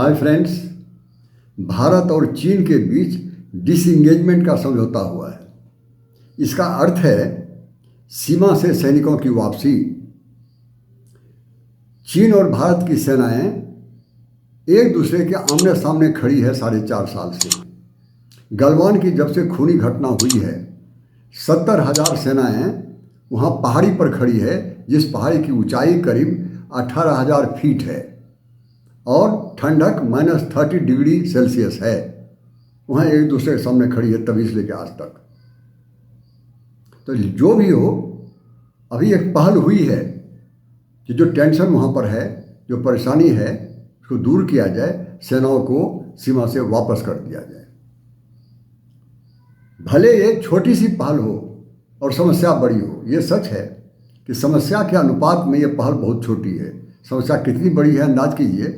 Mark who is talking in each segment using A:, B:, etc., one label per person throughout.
A: Hi friends, Bharat और चीन के बीच डिसएंगेजमेंट का समझौता हुआ है। इसका अर्थ है सीमा से सैनिकों की वापसी। चीन और भारत की सेनाएं एक दूसरे के आमने सामने खड़ी है 4.5 साल से। गलवान की जब से खूनी घटना हुई है 70,000 सेनाएं वहाँ पहाड़ी पर खड़ी है, जिस पहाड़ी की ऊंचाई करीब 18,000 फीट है और ठंडक -30 डिग्री सेल्सियस है। वहाँ एक दूसरे के सामने खड़ी है तभी से लेकर आज तक। तो जो भी हो, अभी एक पहल हुई है कि जो टेंशन वहाँ पर है, जो परेशानी है, उसको दूर किया जाए, सेनाओं को सीमा से वापस कर दिया जाए। भले ये छोटी सी पहल हो और समस्या बड़ी हो, ये सच है कि समस्या के अनुपात में ये पहल बहुत छोटी है। समस्या कितनी बड़ी है अंदाज कीजिए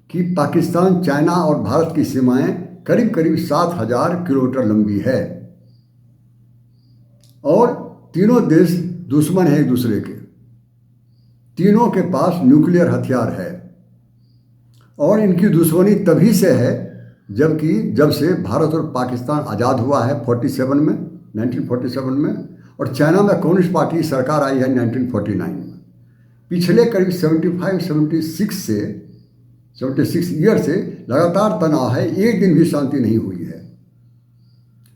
A: कि पाकिस्तान, चाइना और भारत की सीमाएं करीब करीब 7,000 किलोमीटर लंबी है और तीनों देश दुश्मन हैं एक दूसरे के। तीनों के पास न्यूक्लियर हथियार है और इनकी दुश्मनी तभी से है जब से भारत और पाकिस्तान आज़ाद हुआ है 1947 में, और चाइना में कम्युनिस्ट पार्टी की सरकार आई है 1949 में। पिछले करीब 76 ईयर से लगातार तनाव है, एक दिन भी शांति नहीं हुई है।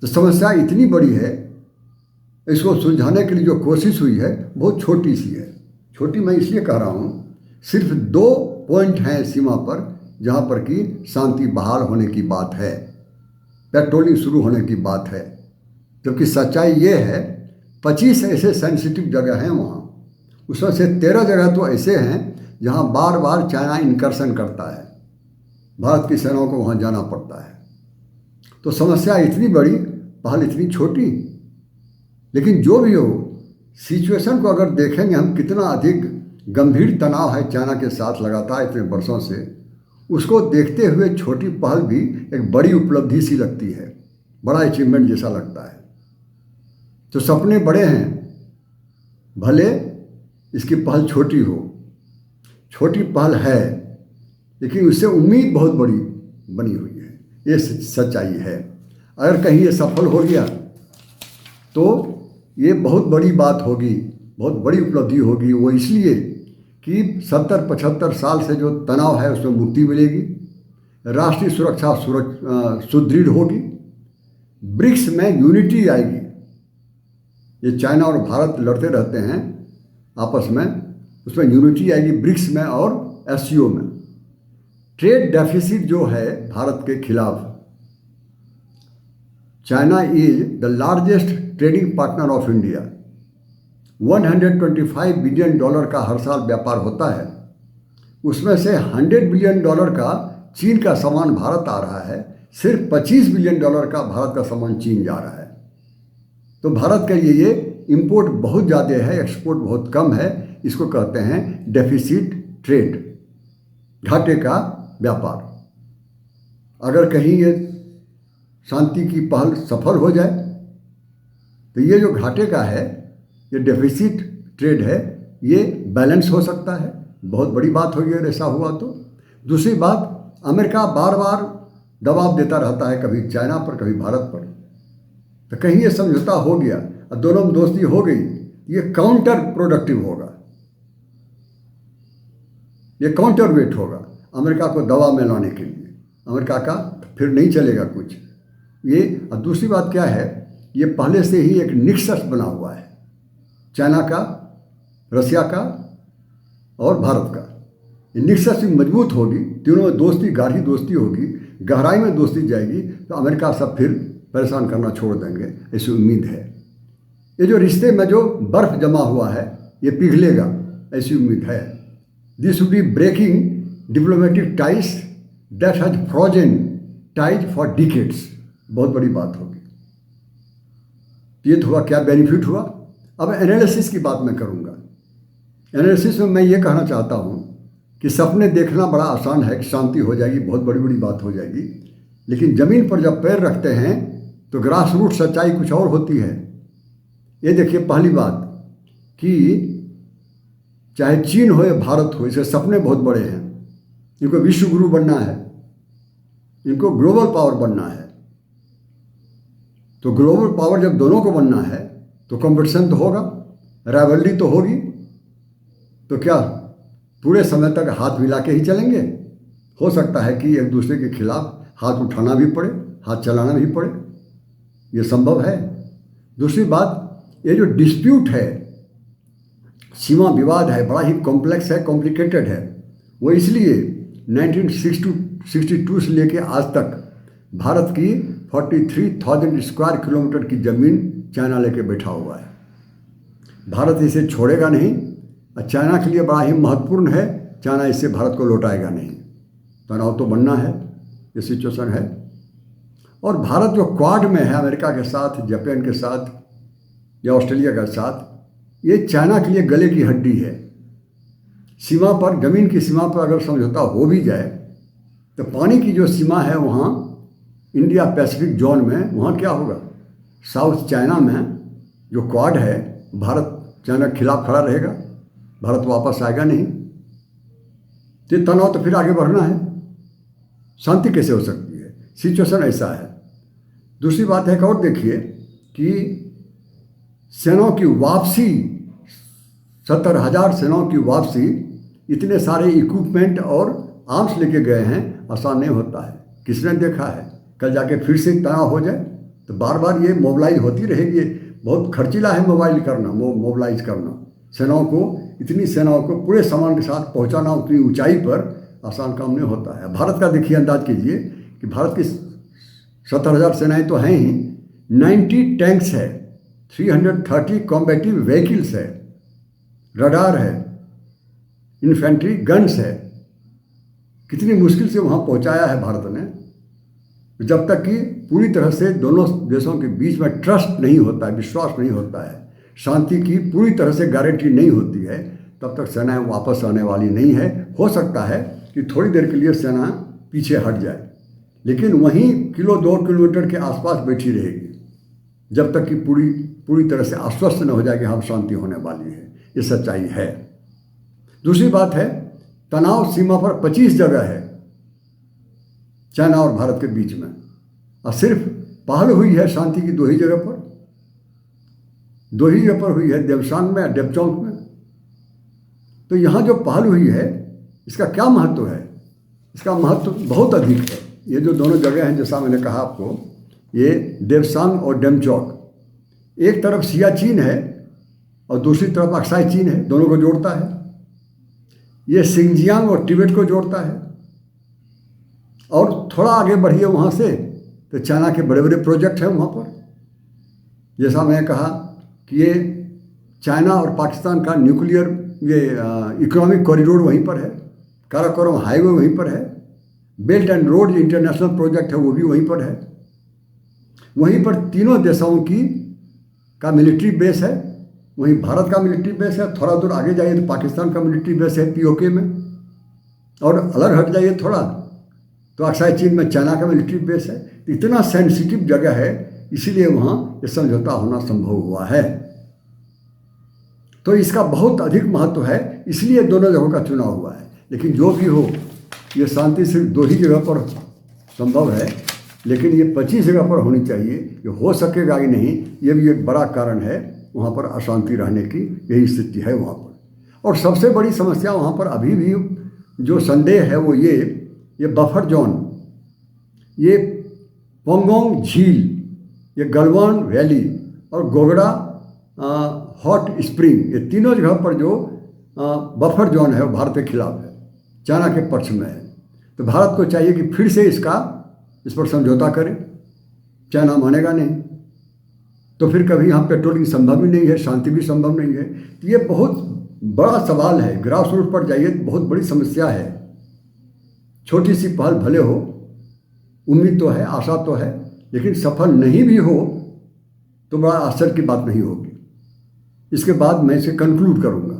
A: तो समस्या इतनी बड़ी है, इसको सुलझाने के लिए जो कोशिश हुई है बहुत छोटी सी है। छोटी मैं इसलिए कह रहा हूँ, सिर्फ 2 पॉइंट हैं सीमा पर जहाँ पर कि शांति बहाल होने की बात है, पेट्रोलिंग शुरू होने की बात है। क्योंकि सच्चाई ये है 25 ऐसे सेंसिटिव जगह हैं वहाँ, उसमें से 13 जगह तो ऐसे हैं जहाँ बार बार चाइना इनकर्शन करता है, भारत की सेनाओं को वहाँ जाना पड़ता है। तो समस्या इतनी बड़ी, पहल इतनी छोटी। लेकिन जो भी हो, सिचुएशन को अगर देखेंगे हम, कितना अधिक गंभीर तनाव है चाइना के साथ लगातार इतने वर्षों से, उसको देखते हुए छोटी पहल भी एक बड़ी उपलब्धि सी लगती है, बड़ा अचीवमेंट जैसा लगता है। तो सपने बड़े हैं, भले इसकी पहल छोटी हो, छोटी पहल है, लेकिन उससे उम्मीद बहुत बड़ी बनी हुई है। ये सच्चाई है। अगर कहीं ये सफल हो गया तो ये बहुत बड़ी बात होगी, बहुत बड़ी उपलब्धि होगी। वो इसलिए कि 70-75 साल से जो तनाव है उसमें मुक्ति मिलेगी, राष्ट्रीय सुरक्षा सुदृढ़ होगी, ब्रिक्स में यूनिटी आएगी। ये चाइना और भारत लड़ते रहते हैं आपस में, उसमें यूनिटी आएगी ब्रिक्स में और एससीओ में। ट्रेड डेफिसिट जो है भारत के खिलाफ, China is the largest trading partner of India. $125 billion का हर साल व्यापार होता है, उसमें से $100 बिलियन का चीन का सामान भारत आ रहा है, सिर्फ $25 बिलियन का भारत का सामान चीन जा रहा है। तो भारत के लिए ये इंपोर्ट बहुत ज़्यादा है, एक्सपोर्ट बहुत कम है। इसको कहते हैं डेफिसिट ट्रेड, घाटे का व्यापार। अगर कहीं ये शांति की पहल सफल हो जाए तो ये जो घाटे का है, ये डेफिसिट ट्रेड है, ये बैलेंस हो सकता है। बहुत बड़ी बात होगी अगर ऐसा हुआ तो। दूसरी बात, अमेरिका बार बार दबाव देता रहता है, कभी चाइना पर कभी भारत पर। तो कहीं ये समझौता हो गया और दोनों में दोस्ती हो गई, ये काउंटर प्रोडक्टिव होगा, ये काउंटर वेट होगा अमेरिका को दबाव में लाने के लिए। अमेरिका का फिर नहीं चलेगा कुछ ये। और दूसरी बात क्या है, ये पहले से ही एक निक्सस बना हुआ है, चाइना का, रसिया का और भारत का। ये निक्सस मजबूत होगी, तीनों में दोस्ती, गाढ़ी दोस्ती होगी, गहराई में दोस्ती जाएगी, तो अमेरिका सब फिर परेशान करना छोड़ देंगे, ऐसी उम्मीद है। ये जो रिश्ते में जो बर्फ जमा हुआ है ये पिघलेगा, ऐसी उम्मीद है। This would be breaking diplomatic ties that has frozen ties for decades. बहुत बड़ी बात होगी। ये तो हुआ, क्या बेनिफिट हुआ। अब एनालिसिस की बात मैं करूँगा। एनालिसिस में मैं ये कहना चाहता हूँ कि सपने देखना बड़ा आसान है कि शांति हो जाएगी, बहुत बड़ी बड़ी बात हो जाएगी, लेकिन ज़मीन पर जब पैर रखते हैं तो ग्रास रूट सच्चाई कुछ और होती है। ये देखिए, पहली बात कि चाहे चीन हो या भारत हो, इसके सपने बहुत बड़े हैं। इनको विश्व गुरु बनना है, इनको ग्लोबल पावर बनना है। तो ग्लोबल पावर जब दोनों को बनना है तो कंपटीशन तो होगा, राइवलरी तो होगी। तो क्या पूरे समय तक हाथ मिला के ही चलेंगे? हो सकता है कि एक दूसरे के खिलाफ हाथ उठाना भी पड़े, हाथ चलाना भी पड़े, ये संभव है। दूसरी बात, ये जो डिस्प्यूट है, सीमा विवाद है, बड़ा ही कॉम्प्लेक्स है, कॉम्प्लिकेटेड है। वो इसलिए 1962 से लेके आज तक भारत की 43,000 स्क्वायर किलोमीटर की ज़मीन चाइना लेके बैठा हुआ है। भारत इसे छोड़ेगा नहीं और चाइना के लिए बड़ा ही महत्वपूर्ण है, चाइना इससे भारत को लौटाएगा नहीं। तनाव तो बनना है, ये सिचुएशन है। और भारत जो क्वाड में है, अमेरिका के साथ, जापान के साथ या ऑस्ट्रेलिया के साथ, ये चाइना के लिए गले की हड्डी है। सीमा पर, ज़मीन की सीमा पर अगर समझौता हो भी जाए तो पानी की जो सीमा है वहाँ इंडिया पैसिफिक जोन में, वहाँ क्या होगा? साउथ चाइना में जो क्वाड है, भारत चाइना के खिलाफ खड़ा रहेगा, भारत वापस आएगा नहीं। तो तनाव तो फिर आगे बढ़ना है, शांति कैसे हो सकती है? सिचुएशन ऐसा है। दूसरी बात है, एक और देखिए कि सेनाओं की वापसी, 70,000 सेनाओं की वापसी, इतने सारे इक्विपमेंट और आर्म्स लेके गए हैं, आसान नहीं होता है। किसने देखा है? कल जाके फिर से तनाव हो जाए तो बार बार ये मोबिलाइज होती रहेगी। बहुत खर्चीला है मोबिलाइज करना सेनाओं को, इतनी सेनाओं को पूरे सामान के साथ पहुंचाना उतनी ऊंचाई पर आसान काम नहीं होता है। भारत का देखिए, अंदाज कीजिए कि भारत की 70,000 सेनाएं तो हैं ही, 90 टैंक्स है, 330 कॉम्बैटिव व्हीकल्स है, रडार है, इन्फेंट्री गन्स है। कितनी मुश्किल से वहाँ पहुँचाया है भारत ने। जब तक कि पूरी तरह से दोनों देशों के बीच में ट्रस्ट नहीं होता है, विश्वास नहीं होता है, शांति की पूरी तरह से गारंटी नहीं होती है, तब तक सेनाएं वापस आने वाली नहीं है। हो सकता है कि थोड़ी देर के लिए सेना पीछे हट जाए, लेकिन वहीं 2 किलोमीटर के आसपास बैठी रहेगी जब तक कि पूरी तरह से आश्वस्त न हो जाए कि हाँ शांति होने वाली है। ये सच्चाई है। दूसरी बात है, तनाव सीमा पर 25 जगह है चाइना और भारत के बीच में, और सिर्फ पहल हुई है शांति की 2 ही जगह पर हुई है, देवसांग में, डेपचौक में। तो यहाँ जो पहल हुई है, इसका क्या महत्व है? इसका महत्व बहुत अधिक है। ये जो दोनों जगह हैं, जैसा मैंने कहा आपको, ये देवसांग और डेमचौक, एक तरफ सियाचिन है और दूसरी तरफ अक्साई चीन है, दोनों को जोड़ता है। ये सिंजियांग और तिब्बत को जोड़ता है। और थोड़ा आगे बढ़िए वहाँ से तो चाइना के बड़े बड़े प्रोजेक्ट हैं वहाँ पर। जैसा मैंने कहा कि ये चाइना और पाकिस्तान का न्यूक्लियर इकोनॉमिक कॉरिडोर वहीं पर है, काराकोरम हाईवे वहीं पर है, belt and road international project है वो भी वहीं पर है। वहीं पर तीनों देशों का मिलिट्री बेस है। वहीं भारत का मिलिट्री बेस है। थोड़ा दूर आगे जाइए तो पाकिस्तान का मिलिट्री बेस है पीओके में, और अलग हट जाइए थोड़ा तो अक्साई चीन में चाइना का मिलिट्री बेस है। इतना सेंसिटिव जगह है, इसीलिए वहाँ ये समझौता होना संभव हुआ है। तो इसका बहुत अधिक महत्व है, इसलिए दोनों जगहों का चुनाव हुआ है। लेकिन जो भी हो, ये शांति सिर्फ 2 ही जगह पर संभव है, लेकिन ये 25 जगह पर होनी चाहिए। ये हो सकेगा कि नहीं, ये भी एक बड़ा कारण है वहाँ पर अशांति रहने की। यही स्थिति है वहाँ पर। और सबसे बड़ी समस्या वहाँ पर अभी भी जो संदेह है वो ये बफर जोन, ये पोंगोंग झील, ये गलवान वैली और गोगड़ा हॉट स्प्रिंग, ये तीनों जगह पर जो बफर जोन है वो भारत के खिलाफ है, चाइना के पक्ष में है। तो भारत को चाहिए कि फिर से इस पर समझौता करे। चाइना मानेगा नहीं तो फिर कभी यहाँ पेट्रोलिंग संभव ही नहीं है, शांति भी संभव नहीं है। तो ये बहुत बड़ा सवाल है, ग्रास रूट पर जाइए, बहुत बड़ी समस्या है। छोटी सी पहल भले हो, उम्मीद तो है, आशा तो है, लेकिन सफल नहीं भी हो तो बड़ा आश्चर्य की बात नहीं होगी। इसके बाद मैं इसे कंक्लूड करूँगा।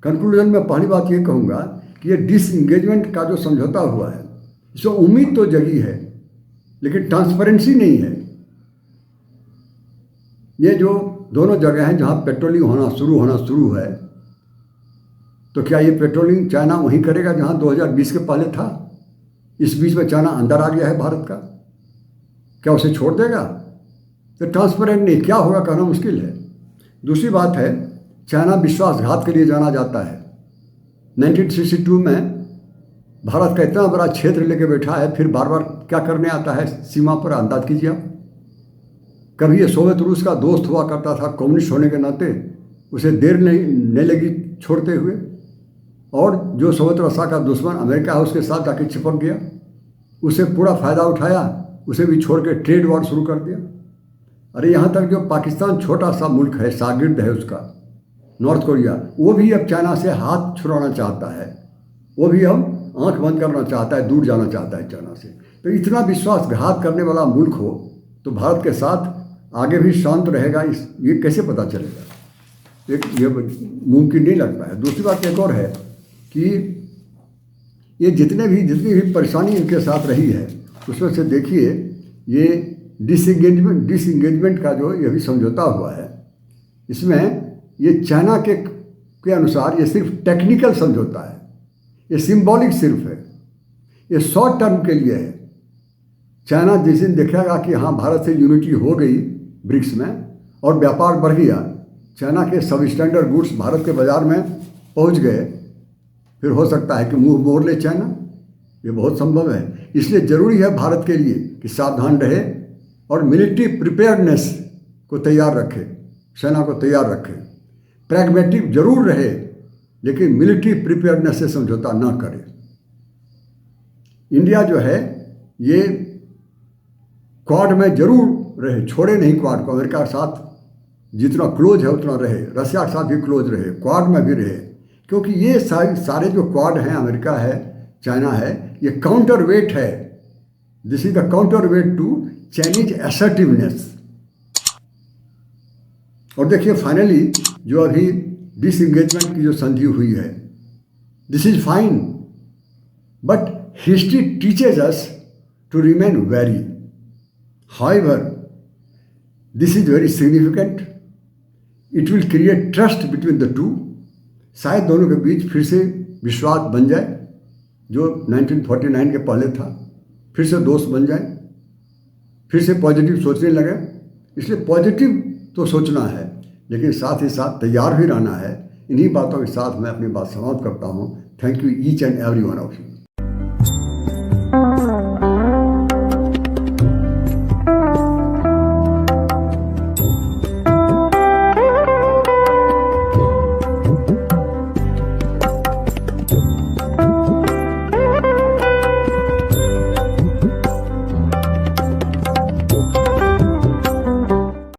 A: कंक्लूजन में पहली बात ये कहूँगा कि ये डिसएंगेजमेंट का जो समझौता हुआ है, इसमें उम्मीद तो जगी है, लेकिन ट्रांसपेरेंसी नहीं है। ये जो दोनों जगह हैं जहाँ पेट्रोलिंग होना शुरू है, तो क्या ये पेट्रोलिंग चाइना वहीं करेगा जहाँ 2020 के पहले था? इस बीच में चाइना अंदर आ गया है भारत का, क्या उसे छोड़ देगा? तो ट्रांसपेरेंट नहीं, क्या होगा कहना मुश्किल है। दूसरी बात है, चाइना विश्वासघात के लिए जाना जाता है। 1962 में भारत का इतना बड़ा क्षेत्र लेके बैठा है, फिर बार बार क्या करने आता है सीमा पर, अंदाज कीजिए आप। कभी ये सोवियत रूस का दोस्त हुआ करता था, कम्युनिस्ट होने के नाते उसे देर नहीं लगी छोड़ते हुए, और जो सोवियत रसा का दुश्मन अमेरिका है उसके साथ जाके चिपक गया, उसे पूरा फ़ायदा उठाया, उसे भी छोड़ के ट्रेड वॉर शुरू कर दिया। अरे यहाँ तक जो पाकिस्तान छोटा सा मुल्क है, शागिर्द है उसका, नॉर्थ कोरिया, वो भी अब चाइना से हाथ छुड़ाना चाहता है, वो भी अब आंख बंद करना चाहता है, दूर जाना चाहता है चाइना से। तो इतना विश्वासघात करने वाला मुल्क हो तो भारत के साथ आगे भी शांत रहेगा, ये कैसे पता चलेगा? ये मुमकिन नहीं लगता है। दूसरी बात एक और है कि ये जितनी भी परेशानी इनके साथ रही है, उसमें से देखिए ये डिसएंगेजमेंट का जो ये भी समझौता हुआ है, इसमें ये चाइना के अनुसार ये सिर्फ टेक्निकल समझौता है, ये सिंबॉलिक सिर्फ है, ये शॉर्ट टर्म के लिए है। चाइना जिस दिन देखेगा कि हाँ भारत से यूनिटी हो गई ब्रिक्स में और व्यापार बढ़ गया, चाइना के सब स्टैंडर्ड गुड्स भारत के बाज़ार में पहुंच गए, फिर हो सकता है कि मुंह मोड़ ले चाइना, ये बहुत संभव है। इसलिए ज़रूरी है भारत के लिए कि सावधान रहे और मिलिट्री प्रिपेयर्डनेस को तैयार रखे, सेना को तैयार रखे, प्रैग्मेटिक जरूर रहे लेकिन मिलिट्री प्रिपेयर्डनेस से समझौता ना करे। इंडिया जो है ये क्वाड में जरूर रहे, छोड़े नहीं क्वाड को, अमेरिका के साथ जितना क्लोज है उतना रहे, रशिया के साथ भी क्लोज रहे, क्वाड में भी रहे, क्योंकि ये सारे जो क्वाड हैं, अमेरिका है, चाइना है, ये काउंटर वेट है। This is the counter weight to Chinese assertiveness. और देखिए फाइनली जो अभी डिसएंगेजमेंट की जो संधि हुई है, this is fine, but history teaches us to remain very. However this is very significant, it will create trust between the two. शायद दोनों के बीच फिर से विश्वास बन जाए जो 1949 के पहले था, फिर से दोस्त बन जाए, फिर से पॉजिटिव सोचने लगे। इसलिए पॉजिटिव तो सोचना है लेकिन साथ ही साथ तैयार भी रहना है। इन्हीं बातों के साथ मैं अपनी बात समाप्त करता हूँ। Thank you each and every one of you.